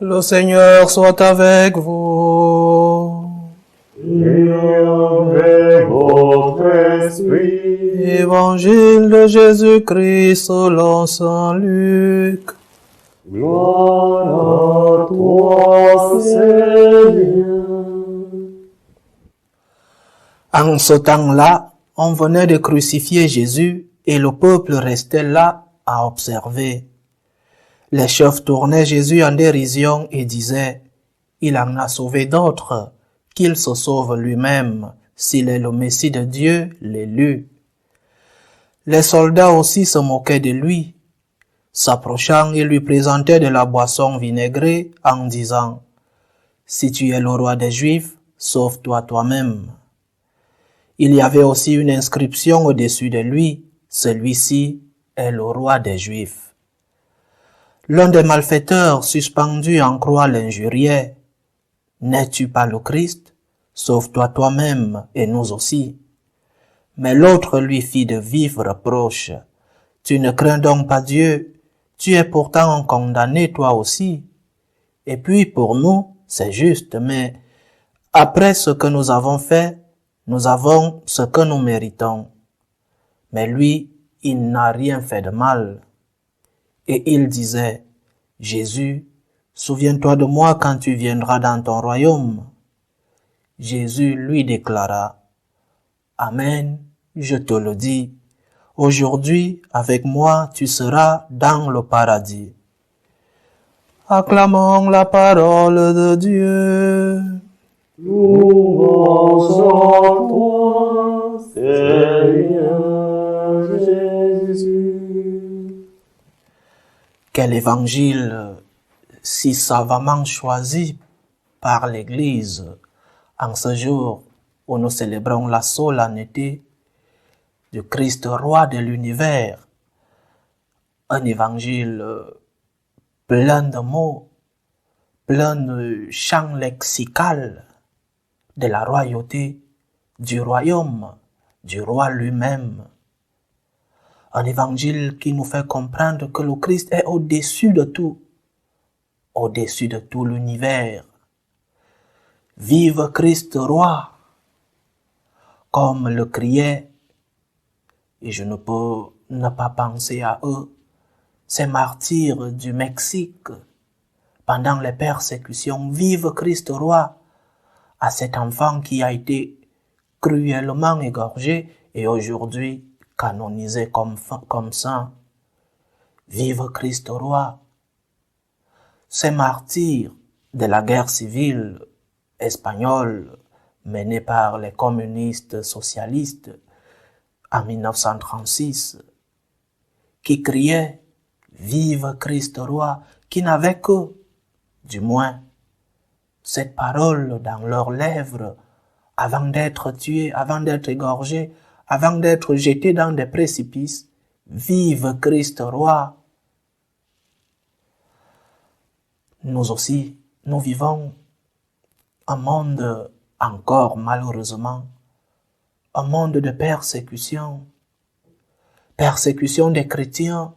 Le Seigneur soit avec vous. Et avec votre esprit. Évangile de Jésus-Christ selon saint Luc. Gloire à toi, Seigneur. En ce temps-là, on venait de crucifier Jésus et le peuple restait là à observer. Les chefs tournaient Jésus en dérision et disaient « Il en a sauvé d'autres, qu'il se sauve lui-même, s'il est le Messie de Dieu, l'élu. » Les soldats aussi se moquaient de lui. S'approchant, ils lui présentaient de la boisson vinaigrée en disant « Si tu es le roi des Juifs, sauve-toi toi-même. » Il y avait aussi une inscription au-dessus de lui, « Celui-ci est le roi des Juifs. » L'un des malfaiteurs suspendus en croix l'injuriait. « N'es-tu pas le Christ? Sauve-toi toi-même et nous aussi. » Mais l'autre lui fit de vifs reproches. « Tu ne crains donc pas Dieu? Tu es pourtant un condamné toi aussi. Et puis pour nous, c'est juste, mais après ce que nous avons fait, nous avons ce que nous méritons. » Mais lui, il n'a rien fait de mal. Et il disait, « Jésus, souviens-toi de moi quand tu viendras dans ton royaume. » Jésus lui déclara, « Amen, je te le dis, aujourd'hui avec moi tu seras dans le paradis. » Acclamons la parole de Dieu. Louange à toi, Seigneur Jésus. Quel évangile si savamment choisi par l'Église en ce jour où nous célébrons la solennité du Christ roi de l'univers. Un évangile plein de mots, plein de champs lexicales de la royauté, du royaume, du roi lui-même. Un évangile qui nous fait comprendre que le Christ est au-dessus de tout l'univers. Vive Christ roi, comme le criaient, et je ne peux ne pas penser à eux, ces martyrs du Mexique, pendant les persécutions, vive Christ roi, à cet enfant qui a été cruellement égorgé et aujourd'hui canonisé comme saint. Vive Christ roi. Ces martyrs de la guerre civile espagnole menée par les communistes socialistes en 1936, qui criaient « Vive Christ roi », qui n'avaient que, du moins, cette parole dans leurs lèvres avant d'être tués, avant d'être égorgés, avant d'être jetés dans des précipices. Vive Christ roi. Nous aussi, nous vivons un monde encore malheureusement, un monde de persécution des chrétiens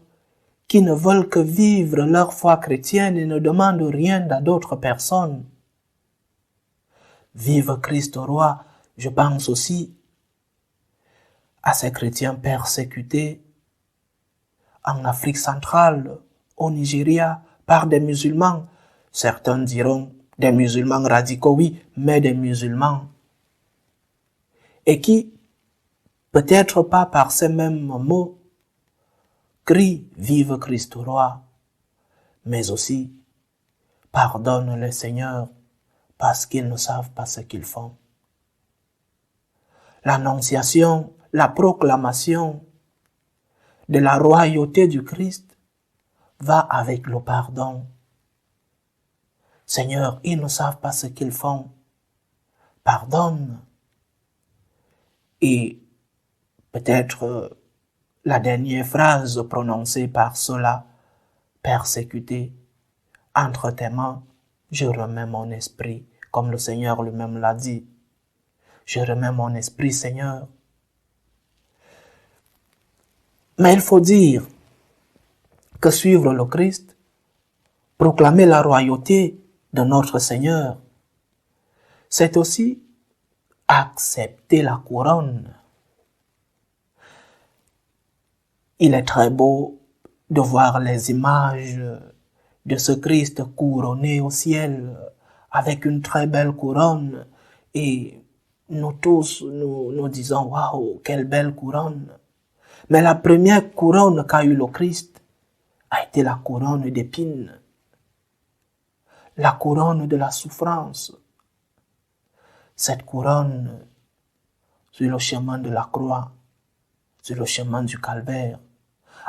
qui ne veulent que vivre leur foi chrétienne et ne demandent rien à d'autres personnes. Vive Christ roi, je pense aussi à ces chrétiens persécutés en Afrique centrale, au Nigeria, par des musulmans. Certains diront des musulmans radicaux, oui, mais des musulmans. Et qui, peut-être pas par ces mêmes mots, crient « Vive Christ roi », mais aussi « Pardonne le Seigneur » parce qu'ils ne savent pas ce qu'ils font. L'annonciation, la proclamation de la royauté du Christ va avec le pardon. Seigneur, ils ne savent pas ce qu'ils font. Pardonne. Et peut-être la dernière phrase prononcée par ceux-là, persécutés, entre tes mains, je remets mon esprit, comme le Seigneur lui-même l'a dit. Je remets mon esprit, Seigneur. Mais il faut dire que suivre le Christ, proclamer la royauté de notre Seigneur, c'est aussi accepter la couronne. Il est très beau de voir les images de ce Christ couronné au ciel avec une très belle couronne et nous tous, nous disons « Waouh, quelle belle couronne !» Mais la première couronne qu'a eu le Christ a été la couronne d'épines, la couronne de la souffrance. Cette couronne sur le chemin de la croix, sur le chemin du calvaire.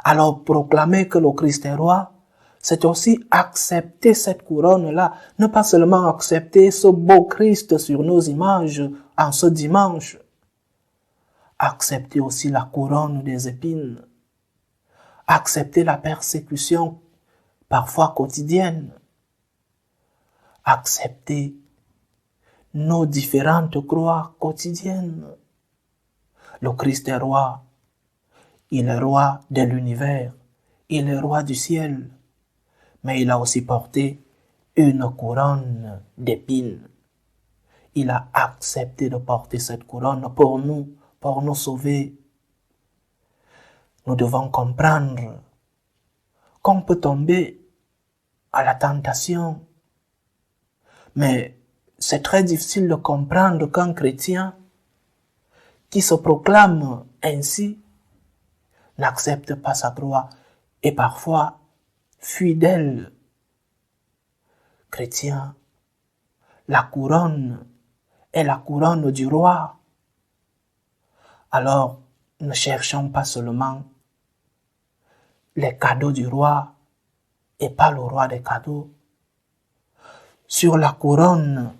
Alors proclamer que le Christ est roi, c'est aussi accepter cette couronne-là, ne pas seulement accepter ce beau Christ sur nos images en ce dimanche, accepter aussi la couronne des épines, accepter la persécution parfois quotidienne, accepter nos différentes croix quotidiennes. Le Christ est roi, il est roi de l'univers, il est roi du ciel, mais il a aussi porté une couronne d'épines. Il a accepté de porter cette couronne pour nous sauver. Nous devons comprendre qu'on peut tomber à la tentation, mais c'est très difficile de comprendre qu'un chrétien qui se proclame ainsi n'accepte pas sa croix et parfois fuit d'elle. Chrétien, la couronne est la couronne du roi. Alors, ne cherchons pas seulement les cadeaux du roi et pas le roi des cadeaux. Sur la couronne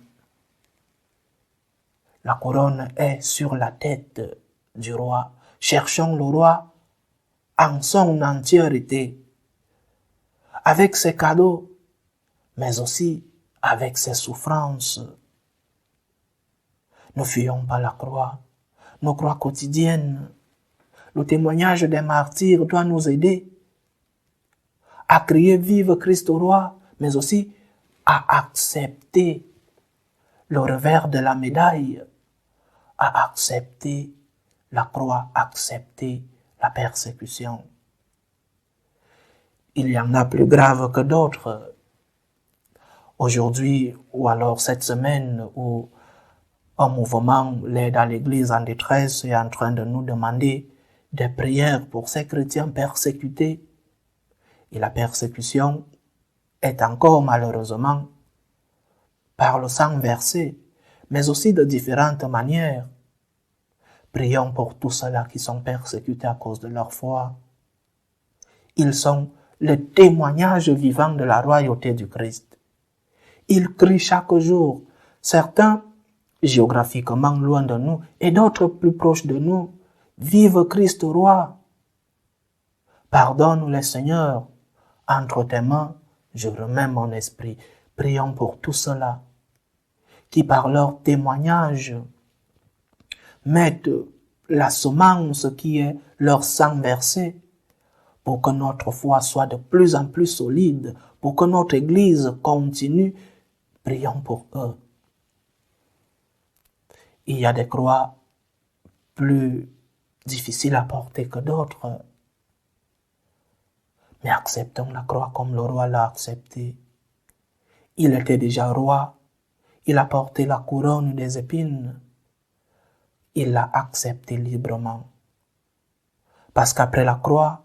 est sur la tête du roi. Cherchons le roi en son entièreté, avec ses cadeaux, mais aussi avec ses souffrances. Ne fuyons pas la croix, nos croix quotidiennes. Le témoignage des martyrs doit nous aider à crier « Vive Christ au roi », mais aussi à accepter le revers de la médaille, à accepter la croix, accepter la persécution. Il y en a plus graves que d'autres. Aujourd'hui, ou alors cette semaine, où un mouvement, l'aide à l'Église en détresse, est en train de nous demander des prières pour ces chrétiens persécutés. Et la persécution est encore malheureusement par le sang versé, mais aussi de différentes manières. Prions pour tous ceux-là qui sont persécutés à cause de leur foi. Ils sont le témoignage vivant de la royauté du Christ. Ils crient chaque jour, certains géographiquement loin de nous et d'autres plus proches de nous. Vive Christ roi! Pardonne-nous les Seigneurs. Entre tes mains, je remets mon esprit. Prions pour tous ceux-là qui par leur témoignage mettent la semence qui est leur sang versé pour que notre foi soit de plus en plus solide, pour que notre Église continue. Prions pour eux. Il y a des croix plus difficiles à porter que d'autres. Mais acceptons la croix comme le roi l'a accepté. Il était déjà roi. Il a porté la couronne des épines. Il l'a accepté librement. Parce qu'après la croix,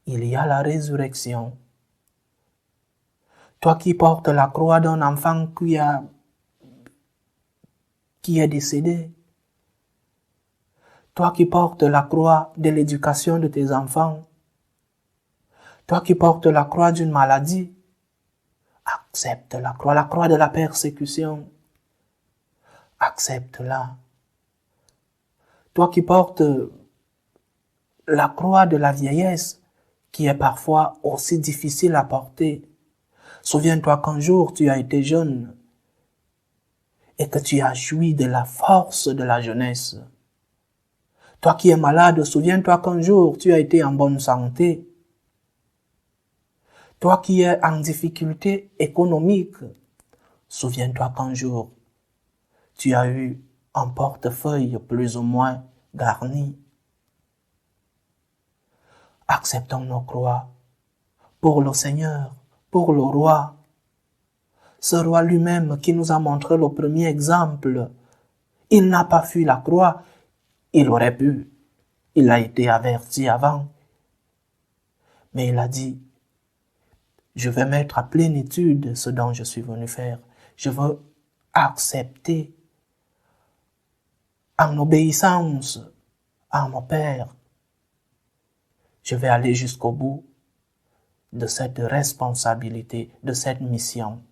il y a la résurrection. Toi qui portes la croix d'un enfant qui est décédé. Toi qui portes la croix de l'éducation de tes enfants. Toi qui portes la croix d'une maladie. Accepte la croix de la persécution. Accepte-la. Toi qui portes la croix de la vieillesse, qui est parfois aussi difficile à porter. Souviens-toi qu'un jour tu as été jeune et que tu as joui de la force de la jeunesse. Toi qui es malade, souviens-toi qu'un jour tu as été en bonne santé. Toi qui es en difficulté économique, souviens-toi qu'un jour tu as eu un portefeuille plus ou moins garni. Acceptons nos croix pour le Seigneur, pour le roi. Ce roi lui-même qui nous a montré le premier exemple, il n'a pas fui la croix, il aurait pu, il a été averti avant. Mais il a dit, je vais mettre à plénitude ce dont je suis venu faire. Je veux accepter en obéissance à mon Père. Je vais aller jusqu'au bout de cette responsabilité, de cette mission.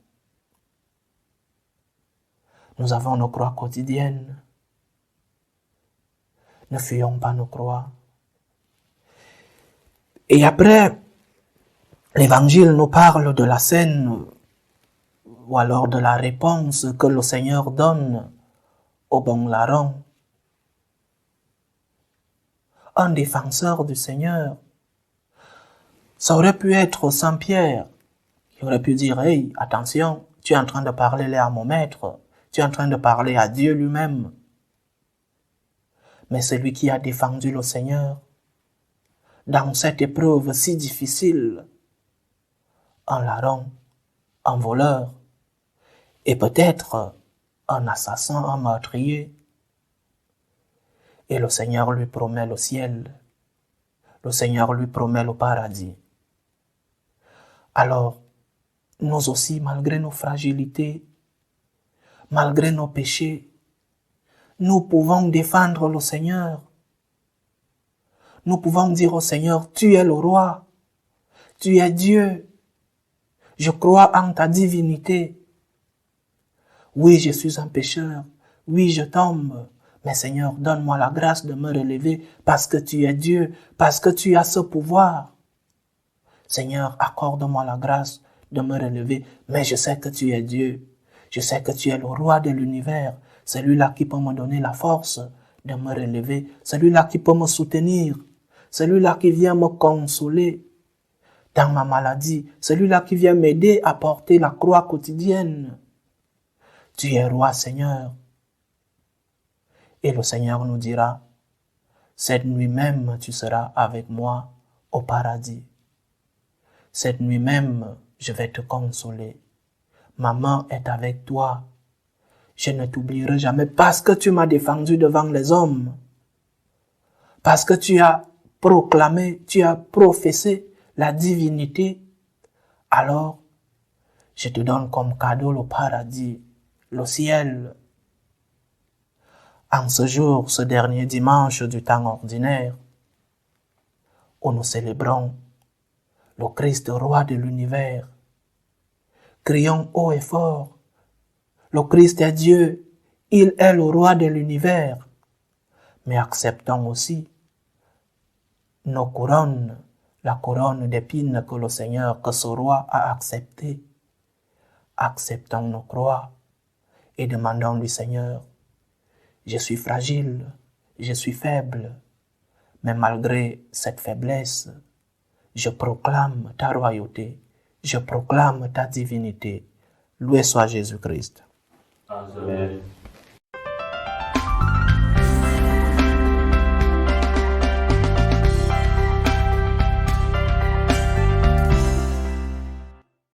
Nous avons nos croix quotidiennes. Ne fuyons pas nos croix. Et après, l'Évangile nous parle de la scène ou alors de la réponse que le Seigneur donne au bon larron. Un défenseur du Seigneur, ça aurait pu être Saint Pierre, qui aurait pu dire, « Hey, attention, tu es en train de parler là à mon maître, tu es en train de parler à Dieu lui-même. » Mais celui qui a défendu le Seigneur, dans cette épreuve si difficile, un larron, un voleur, et peut-être un assassin, un meurtrier. Et le Seigneur lui promet le ciel. Le Seigneur lui promet le paradis. Alors, nous aussi, malgré nos fragilités, malgré nos péchés, nous pouvons défendre le Seigneur. Nous pouvons dire au Seigneur, tu es le roi, tu es Dieu. Je crois en ta divinité. Oui, je suis un pécheur. Oui, je tombe. Mais Seigneur, donne-moi la grâce de me relever parce que tu es Dieu, parce que tu as ce pouvoir. Seigneur, accorde-moi la grâce de me relever, mais je sais que tu es Dieu. Je sais que tu es le roi de l'univers, celui-là qui peut me donner la force de me relever, celui-là qui peut me soutenir, celui-là qui vient me consoler dans ma maladie, celui-là qui vient m'aider à porter la croix quotidienne. Tu es roi, Seigneur. Et le Seigneur nous dira, cette nuit même tu seras avec moi au paradis. Cette nuit même, je vais te consoler. Ma main est avec toi. Je ne t'oublierai jamais parce que tu m'as défendu devant les hommes. Parce que tu as proclamé, tu as professé la divinité. Alors, je te donne comme cadeau le paradis, le ciel. En ce jour, ce dernier dimanche du temps ordinaire, où nous célébrons le Christ roi de l'univers, crions haut et fort, le Christ est Dieu, il est le roi de l'univers, mais acceptons aussi nos couronnes, la couronne d'épines que le Seigneur, que ce roi a accepté. Acceptons nos croix et demandons du Seigneur, je suis fragile, je suis faible, mais malgré cette faiblesse, je proclame ta royauté, je proclame ta divinité. Loué soit Jésus-Christ. Amen.